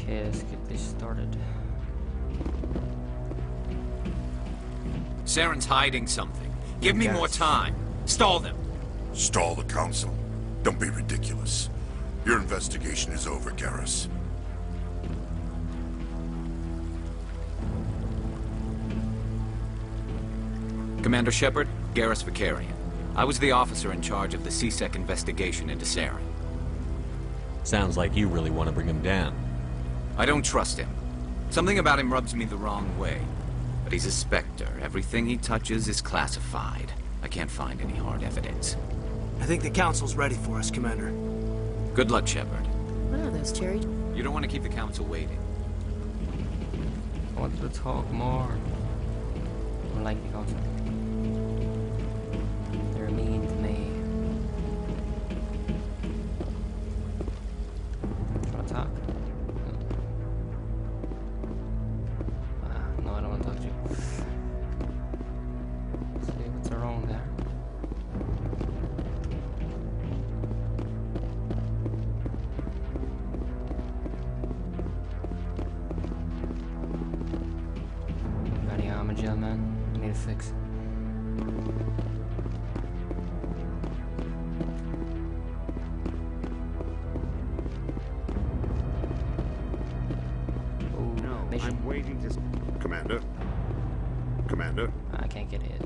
Okay, let's get this started. Saren's hiding something. Give me more time. Stall them. Stall the council? Don't be ridiculous. Your investigation is over, Garrus. Commander Shepard, Garrus Vicarian. I was the officer in charge of the C-Sec investigation into Saren. Sounds like you really want to bring him down. I don't trust him. Something about him rubs me the wrong way. But he's a Spectre. Everything he touches is classified. I can't find any hard evidence. I think the council's ready for us, Commander. Good luck, Shepard. What are those, Cherry? You don't want to keep the council waiting. I want to talk more. I don't like the council. They're mean to me. Trying to talk? No, I don't want to talk to you. Let's see what's wrong there. Any armor gel, man? I need a fix. I'm waiting to... Commander? Commander? I can't get it.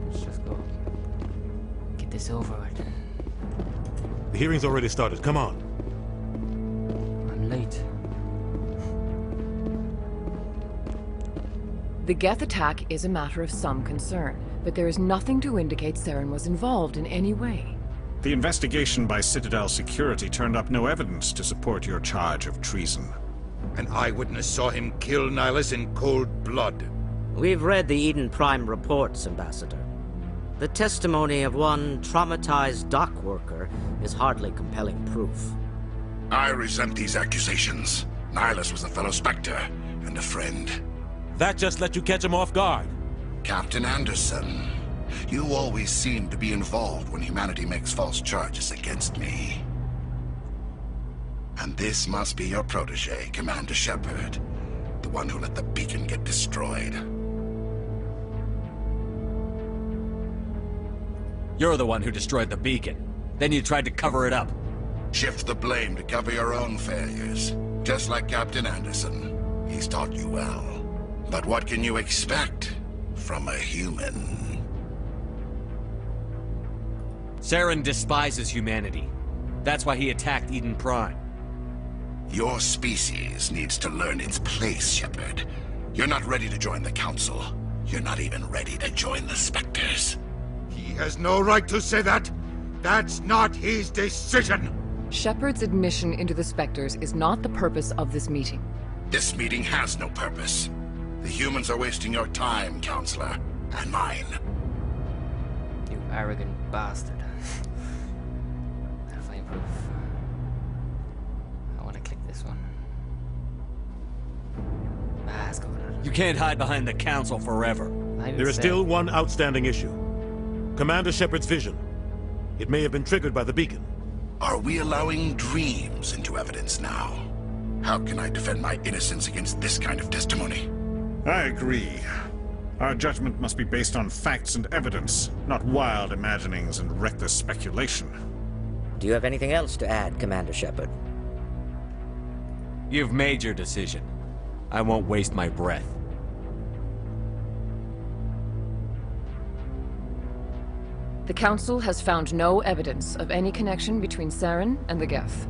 Let's just go. Get this over with. The hearing's already started. Come on. I'm late. The Geth attack is a matter of some concern, but there is nothing to indicate Saren was involved in any way. The investigation by Citadel Security turned up no evidence to support your charge of treason. An eyewitness saw him kill Nihilus in cold blood. We've read the Eden Prime reports, Ambassador. The testimony of one traumatized dock worker is hardly compelling proof. I resent these accusations. Nihilus was a fellow Spectre and a friend. That just let you catch him off guard. Captain Anderson, you always seem to be involved when humanity makes false charges against me. And this must be your protege, Commander Shepard, the one who let the beacon get destroyed. You're the one who destroyed the beacon. Then you tried to cover it up. Shift the blame to cover your own failures. Just like Captain Anderson. He's taught you well. But what can you expect from a human? Saren despises humanity. That's why he attacked Eden Prime. Your species needs to learn its place, Shepard. You're not ready to join the Council. You're not even ready to join the Spectres. He has no right to say that. That's not his decision. Shepard's admission into the Spectres is not the purpose of this meeting. This meeting has no purpose. The humans are wasting your time, Counselor, and mine. You arrogant bastard. Definitely proof. I want to click this one. Let's go. You can't hide behind the Council forever. There is still one outstanding issue. Commander Shepard's vision. It may have been triggered by the beacon. Are we allowing dreams into evidence now? How can I defend my innocence against this kind of testimony? I agree. Our judgment must be based on facts and evidence, not wild imaginings and reckless speculation. Do you have anything else to add, Commander Shepard? You've made your decision. I won't waste my breath. The Council has found no evidence of any connection between Saren and the Geth.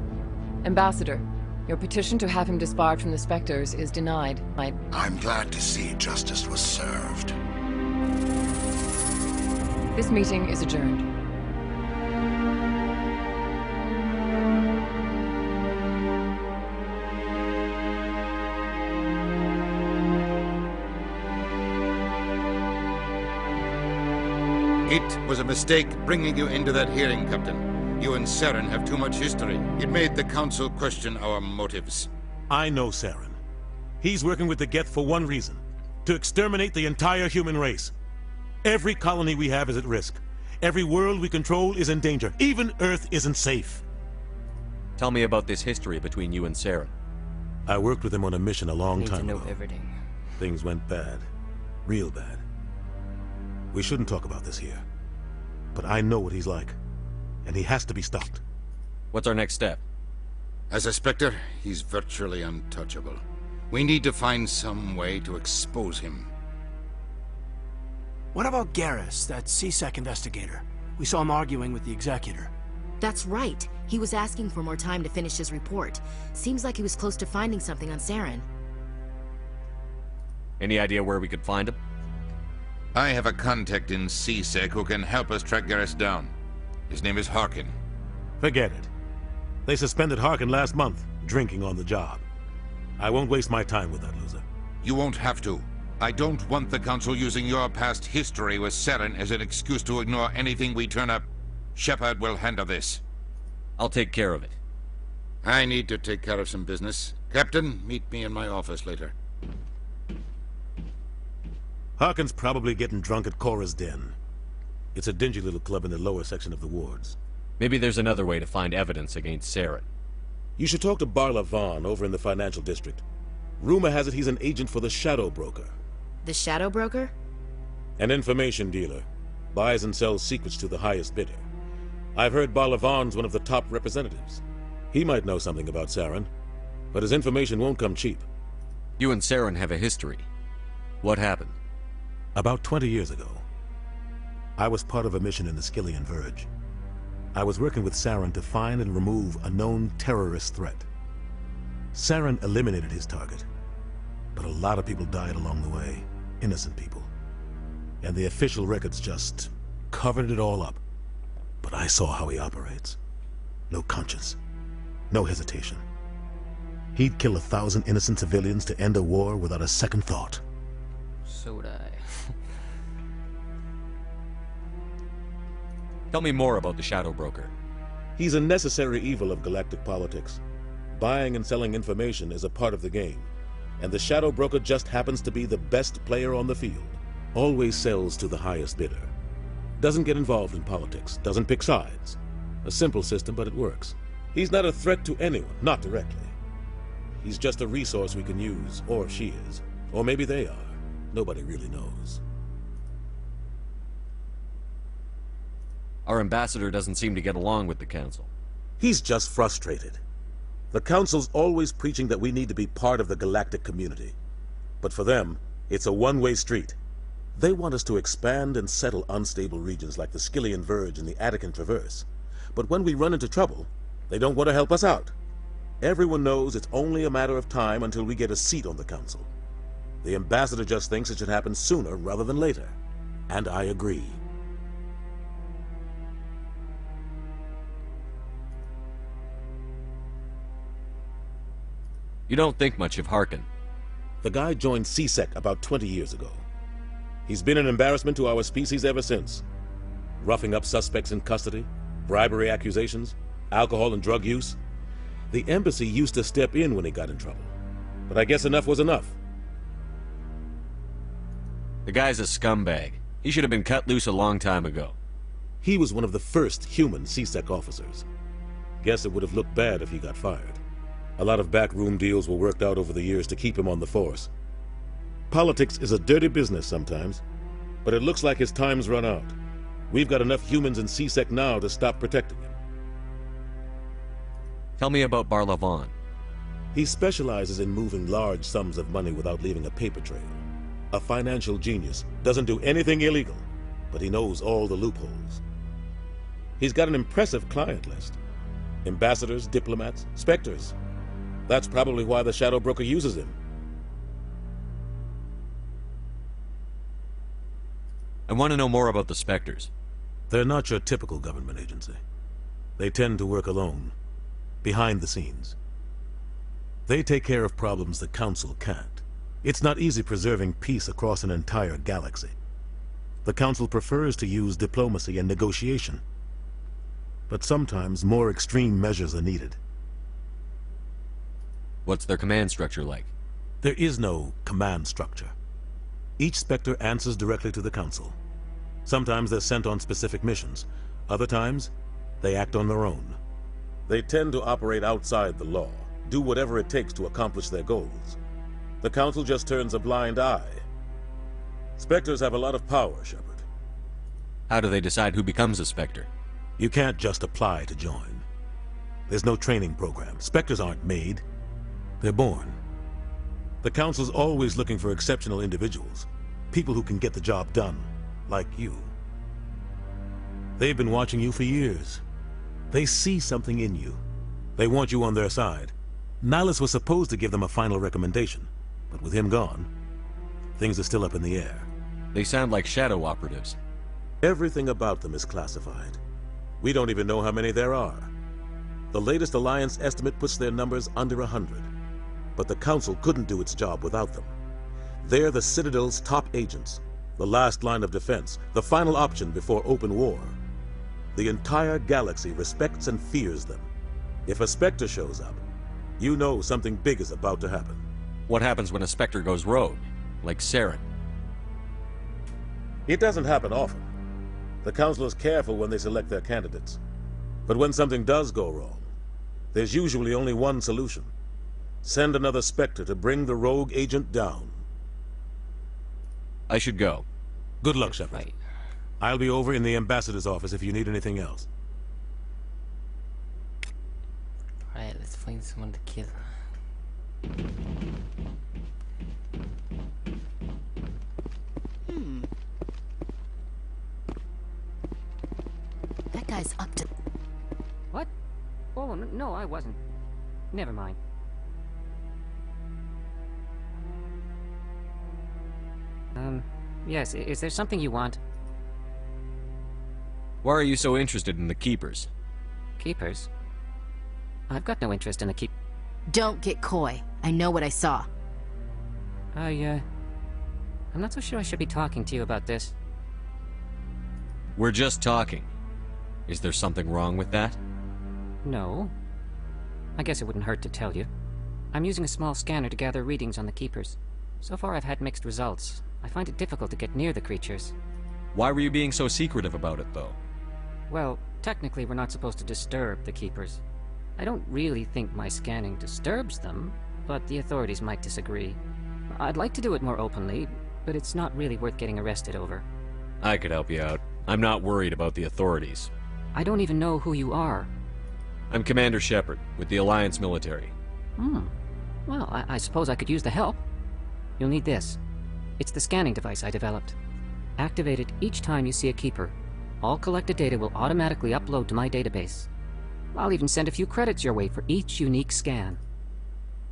Ambassador, your petition to have him disbarred from the Spectres is denied. I'm glad to see justice was served. This meeting is adjourned. It was a mistake bringing you into that hearing, Captain. You and Saren have too much history. It made the Council question our motives. I know Saren. He's working with the Geth for one reason. To exterminate the entire human race. Every colony we have is at risk. Every world we control is in danger. Even Earth isn't safe. Tell me about this history between you and Saren. I worked with him on a mission a long Need to time know ago. everything. Things went bad. Real bad. We shouldn't talk about this here. But I know what he's like. And he has to be stopped. What's our next step? As a Spectre, he's virtually untouchable. We need to find some way to expose him. What about Garrus, that CSEC investigator? We saw him arguing with the Executor. That's right. He was asking for more time to finish his report. Seems like he was close to finding something on Saren. Any idea where we could find him? I have a contact in CSEC who can help us track Garrus down. His name is Harkin. Forget it. They suspended Harkin last month, drinking on the job. I won't waste my time with that loser. You won't have to. I don't want the Council using your past history with Saren as an excuse to ignore anything we turn up. Shepard will handle this. I'll take care of it. I need to take care of some business. Captain, meet me in my office later. Harkin's probably getting drunk at Cora's Den. It's a dingy little club in the lower section of the wards. Maybe there's another way to find evidence against Saren. You should talk to Barla Vaughn over in the financial district. Rumor has it he's an agent for the Shadow Broker. The Shadow Broker? An information dealer. Buys and sells secrets to the highest bidder. I've heard Barla Vaughn's one of the top representatives. He might know something about Saren, but his information won't come cheap. You and Saren have a history. What happened? About 20 years ago, I was part of a mission in the Skillian Verge. I was working with Saren to find and remove a known terrorist threat. Saren eliminated his target, but a lot of people died along the way, innocent people. And the official records just covered it all up. But I saw how he operates. No conscience, no hesitation. He'd kill 1,000 innocent civilians to end a war without a second thought. So would I. Tell me more about the Shadow Broker. He's a necessary evil of galactic politics. Buying and selling information is a part of the game, and the Shadow Broker just happens to be the best player on the field. Always sells to the highest bidder. Doesn't get involved in politics, doesn't pick sides. A simple system, but it works. He's not a threat to anyone, not directly. He's just a resource we can use, or she is. Or maybe they are. Nobody really knows. Our ambassador doesn't seem to get along with the Council. He's just frustrated. The Council's always preaching that we need to be part of the galactic community. But for them, it's a one-way street. They want us to expand and settle unstable regions like the Skillian Verge and the Attican Traverse. But when we run into trouble, they don't want to help us out. Everyone knows it's only a matter of time until we get a seat on the Council. The ambassador just thinks it should happen sooner rather than later. And I agree. You don't think much of Harkin. The guy joined CSEC about 20 years ago. He's been an embarrassment to our species ever since. Roughing up suspects in custody, bribery accusations, alcohol and drug use. The embassy used to step in when he got in trouble. But I guess enough was enough. The guy's a scumbag. He should have been cut loose a long time ago. He was one of the first human CSEC officers. Guess it would have looked bad if he got fired. A lot of backroom deals were worked out over the years to keep him on the force. Politics is a dirty business sometimes, but it looks like his time's run out. We've got enough humans in CSEC now to stop protecting him. Tell me about Barla Vaughn. He specializes in moving large sums of money without leaving a paper trail. A financial genius, doesn't do anything illegal, but he knows all the loopholes. He's got an impressive client list. Ambassadors, diplomats, specters. That's probably why the Shadow Broker uses him. I want to know more about the Spectres. They're not your typical government agency. They tend to work alone, behind the scenes. They take care of problems the Council can't. It's not easy preserving peace across an entire galaxy. The Council prefers to use diplomacy and negotiation. But sometimes more extreme measures are needed. What's their command structure like? There is no command structure. Each Spectre answers directly to the Council. Sometimes they're sent on specific missions. Other times, they act on their own. They tend to operate outside the law, do whatever it takes to accomplish their goals. The Council just turns a blind eye. Spectres have a lot of power, Shepard. How do they decide who becomes a Spectre? You can't just apply to join. There's no training program. Spectres aren't made. They're born. The Council's always looking for exceptional individuals. People who can get the job done, like you. They've been watching you for years. They see something in you. They want you on their side. Nihilus was supposed to give them a final recommendation, but with him gone, things are still up in the air. They sound like shadow operatives. Everything about them is classified. We don't even know how many there are. The latest Alliance estimate puts their numbers under 100. But the Council couldn't do its job without them. They're the Citadel's top agents, the last line of defense, the final option before open war. The entire galaxy respects and fears them. If a Spectre shows up, you know something big is about to happen. What happens when a Spectre goes rogue, like Saren? It doesn't happen often. The Council is careful when they select their candidates. But when something does go wrong, there's usually only one solution. Send another Spectre to bring the rogue agent down. I should go. Good luck, Shepard. Right. I'll be over in the Ambassador's office if you need anything else. Alright, let's find someone to kill. That guy's up to... What? Oh, no, I wasn't. Never mind. Yes, is there something you want? Why are you so interested in the Keepers? Keepers? I've got no interest in the Don't get coy. I know what I saw. I'm not so sure I should be talking to you about this. We're just talking. Is there something wrong with that? No. I guess it wouldn't hurt to tell you. I'm using a small scanner to gather readings on the Keepers. So far I've had mixed results. I find it difficult to get near the creatures. Why were you being so secretive about it, though? Well, technically we're not supposed to disturb the Keepers. I don't really think my scanning disturbs them, but the authorities might disagree. I'd like to do it more openly, but it's not really worth getting arrested over. I could help you out. I'm not worried about the authorities. I don't even know who you are. I'm Commander Shepard, with the Alliance military. Well, I suppose I could use the help. You'll need this. It's the scanning device I developed. Activate it each time you see a Keeper. All collected data will automatically upload to my database. I'll even send a few credits your way for each unique scan.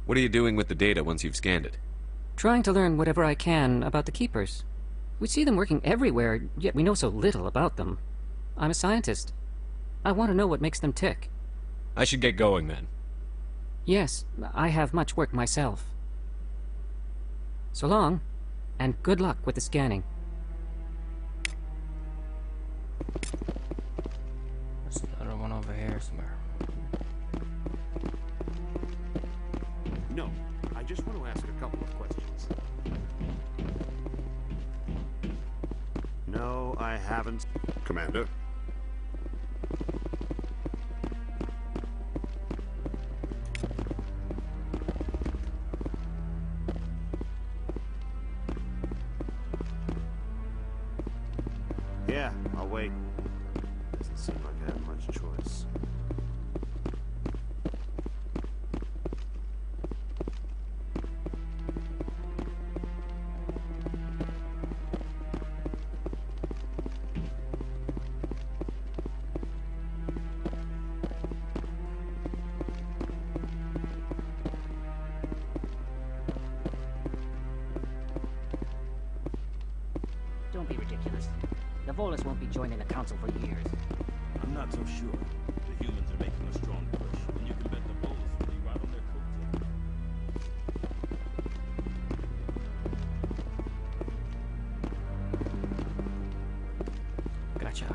What are you doing with the data once you've scanned it? Trying to learn whatever I can about the Keepers. We see them working everywhere, yet we know so little about them. I'm a scientist. I want to know what makes them tick. I should get going, then. Yes, I have much work myself. So long, and good luck with the scanning. There's another one over here somewhere. No, I just want to ask a couple of questions. No, I haven't. Commander? Yeah, I'll wait. Doesn't seem like I have much choice. Don't be ridiculous. The Volus won't be joining the Council for years. I'm not so sure. The humans are making a strong push, and you can bet the Volus will be right on their coattails. Gotcha.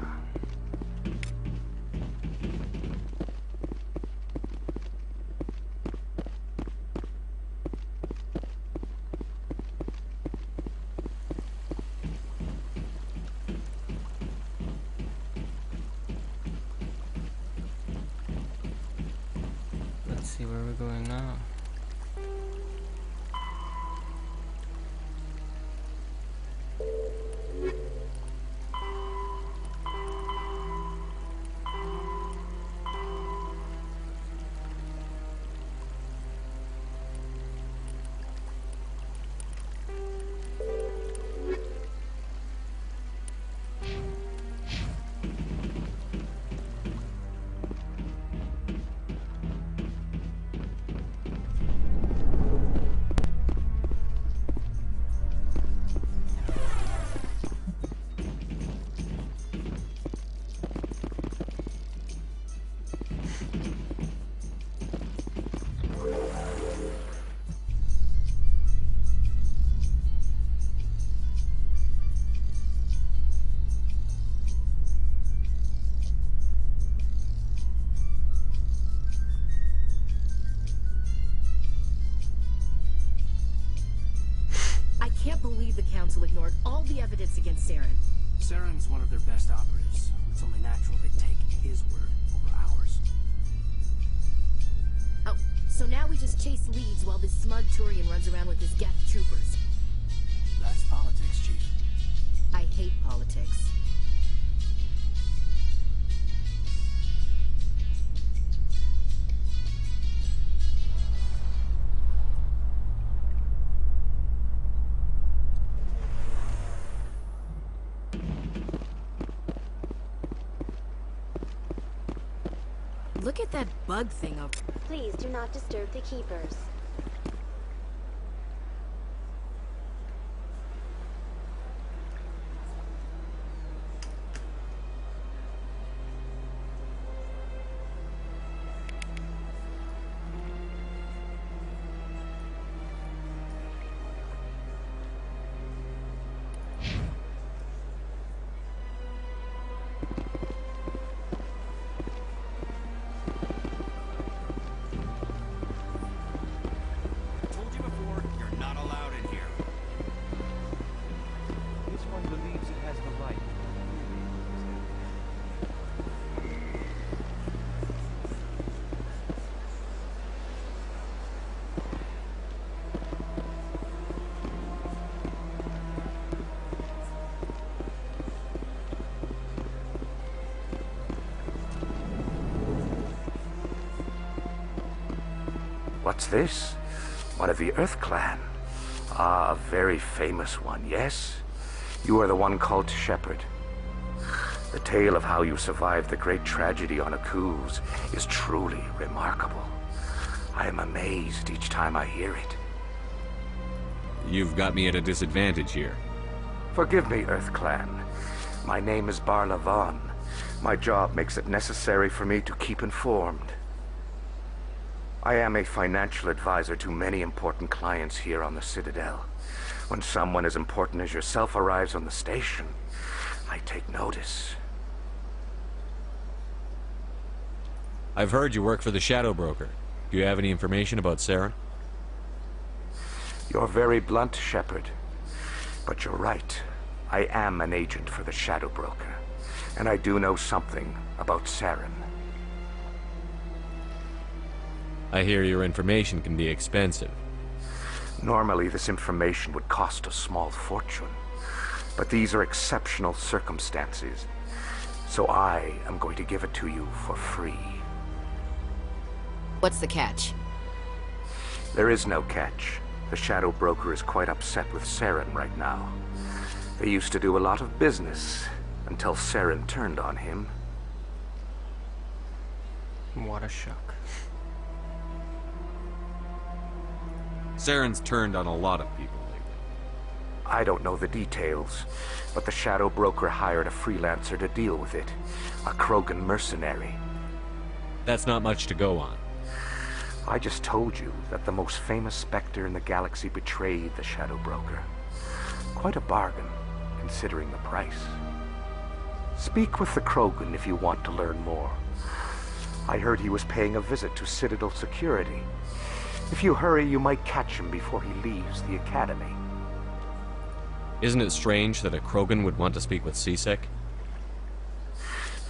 Council ignored all the evidence against Saren. Saren's one of their best operatives. It's only natural they'd take his word over ours. Oh, so now we just chase leads while this smug Turian runs around with his Geth troopers. That's politics, Chief. I hate politics. Look at that bug thing over. Please do not disturb the keepers. What's this? One of the Earth Clan. Ah, a very famous one, yes? You are the one called Shepard. The tale of how you survived the great tragedy on Akuz is truly remarkable. I am amazed each time I hear it. You've got me at a disadvantage here. Forgive me, Earth Clan. My name is Barla Vaughn. My job makes it necessary for me to keep informed. I am a financial advisor to many important clients here on the Citadel. When someone as important as yourself arrives on the station, I take notice. I've heard you work for the Shadow Broker. Do you have any information about Saren? You're very blunt, Shepard. But you're right. I am an agent for the Shadow Broker. And I do know something about Saren. I hear your information can be expensive. Normally, this information would cost a small fortune. But these are exceptional circumstances. So I am going to give it to you for free. What's the catch? There is no catch. The Shadow Broker is quite upset with Saren right now. They used to do a lot of business until Saren turned on him. What a shock. Saren's turned on a lot of people lately. I don't know the details, but the Shadow Broker hired a freelancer to deal with it. A Krogan mercenary. That's not much to go on. I just told you that the most famous Spectre in the galaxy betrayed the Shadow Broker. Quite a bargain, considering the price. Speak with the Krogan if you want to learn more. I heard he was paying a visit to Citadel security. If you hurry, you might catch him before he leaves the Academy. Isn't it strange that a Krogan would want to speak with CSEC?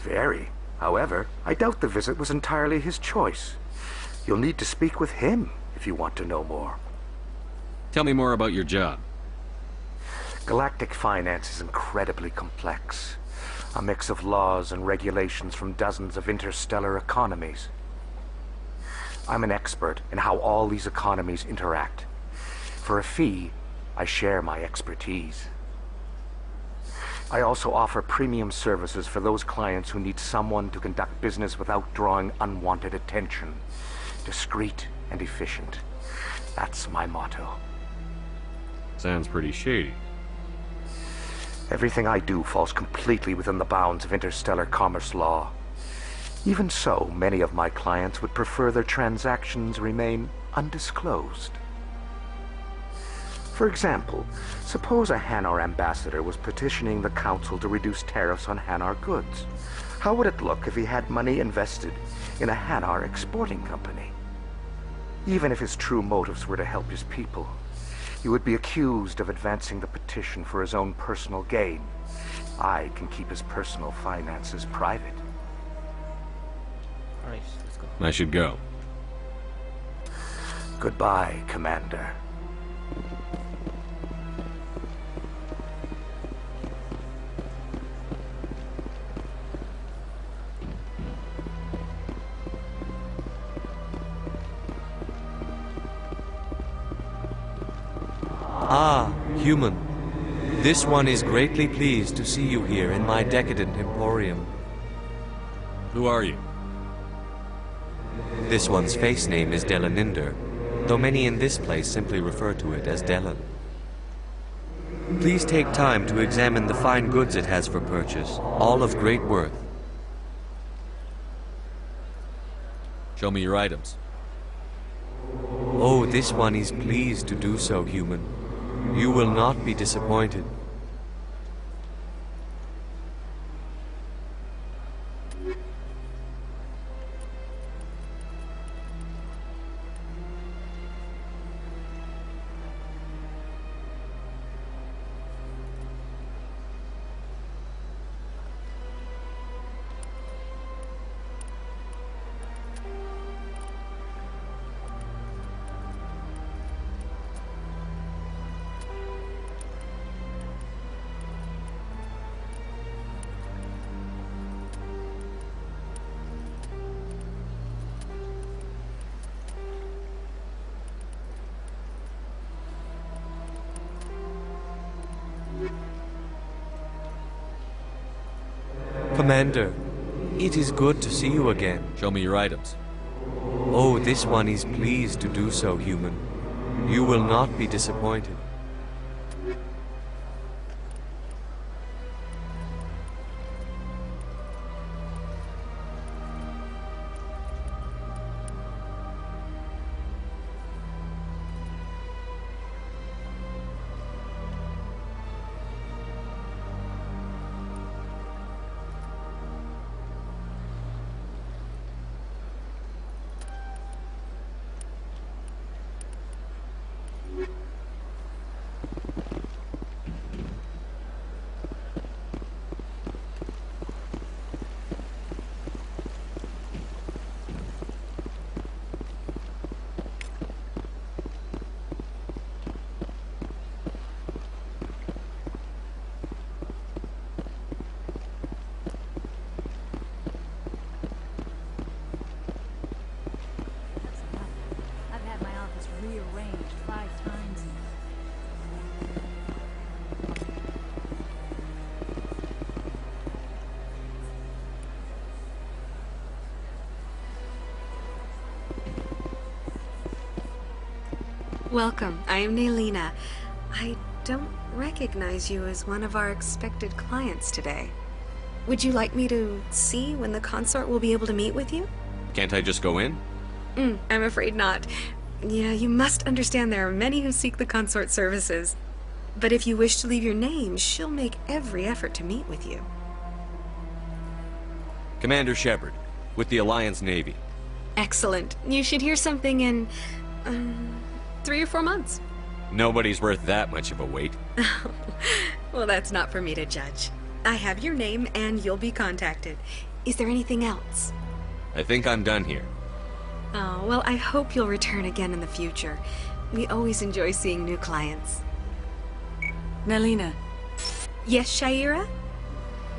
Very. However, I doubt the visit was entirely his choice. You'll need to speak with him if you want to know more. Tell me more about your job. Galactic finance is incredibly complex. A mix of laws and regulations from dozens of interstellar economies. I'm an expert in how all these economies interact. For a fee, I share my expertise. I also offer premium services for those clients who need someone to conduct business without drawing unwanted attention. Discreet and efficient. That's my motto. Sounds pretty shady. Everything I do falls completely within the bounds of interstellar commerce law. Even so, many of my clients would prefer their transactions remain undisclosed. For example, suppose a Hanar ambassador was petitioning the Council to reduce tariffs on Hanar goods. How would it look if he had money invested in a Hanar exporting company? Even if his true motives were to help his people, He would be accused of advancing the petition for his own personal gain. I can keep his personal finances private. Alright, let's go. I should go. Goodbye, Commander. Ah, human. This one is greatly pleased to see you here in my decadent emporium. Who are you? This one's face name is Delaninder, though many in this place simply refer to it as Delan. Please take time to examine the fine goods it has for purchase, all of great worth. Show me your items. Oh, this one is pleased to do so, human. You will not be disappointed. Commander, it is good to see you again. Show me your items. Oh, this one is pleased to do so, human. You will not be disappointed. Welcome. I am Nelina. I don't recognize you as one of our expected clients today. Would you like me to see when the consort will be able to meet with you? Can't I just go in? I'm afraid not. Yeah, you must understand there are many who seek the consort services. But if you wish to leave your name, she'll make every effort to meet with you. Commander Shepard, with the Alliance Navy. Excellent. You should hear something in 3 or 4 months. Nobody's worth that much of a wait. Well, that's not for me to judge. I have your name and you'll be contacted. Is there anything else? I think I'm done here. Oh, well, I hope you'll return again in the future. We always enjoy seeing new clients. Nelina. Yes, Shaira?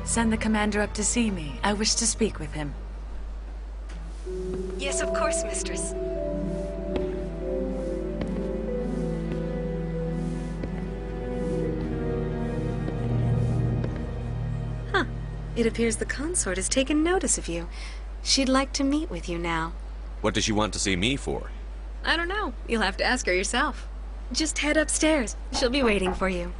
Send the commander up to see me. I wish to speak with him. Yes, of course, mistress. Huh. It appears the consort has taken notice of you. She'd like to meet with you now. What does she want to see me for? I don't know. You'll have to ask her yourself. Just head upstairs. She'll be waiting for you.